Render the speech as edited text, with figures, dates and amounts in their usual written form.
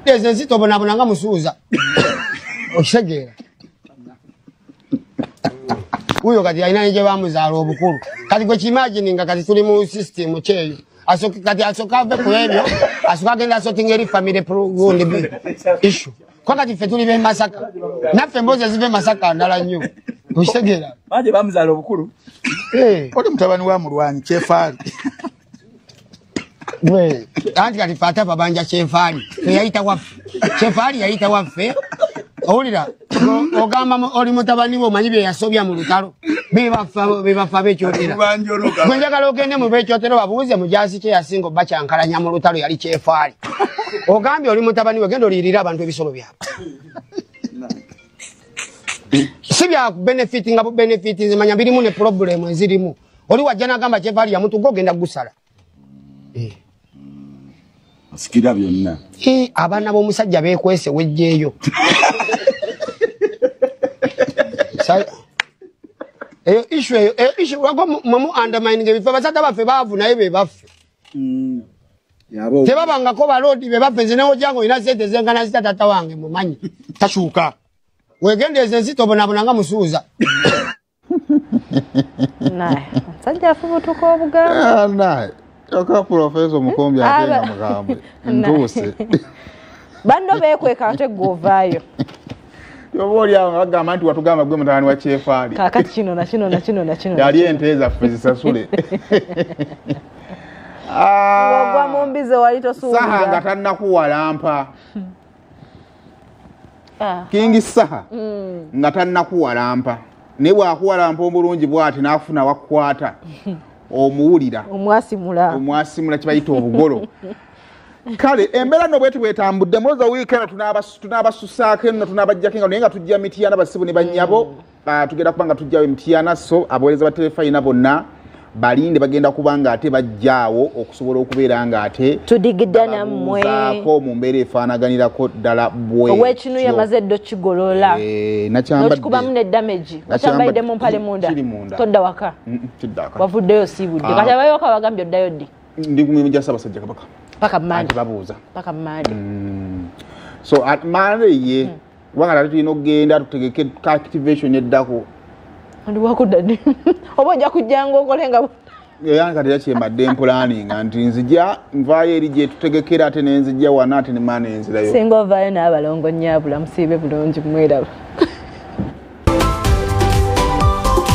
Desenzito bonabonanga musuuza. Okitegeera. Uyo kati alina nje bamuzaala obukulu. Kati gwe kimagine nga kati tuli mu system kyeyo. Asoka kati asoka ave ku ebyo. Asoka genda sotingeri family gundi issue. Kwa kati ffe tuli be Masaka. Naffe mboze zive Masaka ndala nnyo. Okitegeera. Baje bamuzaala obukulu. Oli mutabani wa mulwanyi Kyefali. We, anti kati fata babanja Kyefali. Yayita waffe. Kyefali yayita waffe. Olira, ogamba oli mutabani wo manyi bye yasobya mu lutalo. Bebafa bekyotera. Gwenjagala ogende mu bekyotero babuuze mujazi kye yasingo bacyankalanya mu lutalo yali Kyefali. Ogambye oli mutabani we gendo lirira abantu ebisolo byabo. Sibya benefiting abo benefiting manya birimu ne problem ezirimu. Oli wajjana gamba Kyefali ya muntu gogenda gusala. Asikira byonna. Abana b'omusajja bekwese wejjeeyo. Issue wako mamu undermine ngebifa basata baffe baavu naye be baffe. Yabo. Tebabangako balodi be baffe nze newo jango ina sente zengana zita tata wange mumanyi. Tashuka. Wegendeze nzito bonabonanga musuuza. Naye. Sajja afubutuka obugamba. Naye. Yoka professor Mukombi atenga mugambe. Ndose. Bando bekweka ate govaayo. Yoboli awo agamba nti watugamba gwe mutani wa Kyefali. Kakati kino na kino na kino na kino. Yali enteza fezi sasule. Wagwa mumbize walito suubiza. Saha nga tannakuwalampa. Kingi saha. Nga tannakuwalampa. Ne bwakuwalampa omulungi bw'ati n'afuna wakwata. Omuwulira. Omwasimula kibayita obugolo. Kale embera no bwetu bwetambudde moza weekend tunabasusaako enno tunabajjakenga naye nga tujja Mityana basibu ne bannyabo tugenda kubanga tujjawo Mityana so abaweereza ba telefayina bonna balinde bagenda kubanga ate bajjaawo okusobola okubeera nga ate tudigidana mmwe zaako mu mbeera efaanaganirako ddala bwe owekinu yamaze eddo kigolola n'okikubamu ne damage okyambalidde mu mpale munda todda waka wavuddeyo siibudde kati abayoka bagambye oddayo ddi ndi ku mirimu gya Ssaabasajja Kabaka paka mmande babuuza paka mmande so at Monday wanga tulina okugenda tutegeke activation eddako ndi wakudani oba ojja kujjanga okolenga yange kati yakyemadde planning nti nzija nvaayo eri gye tutegekera ate nenzijja wana ate ne maana enzirayo singa ovaayo n'abalongo nnyabula musiibe bulungi mwiraba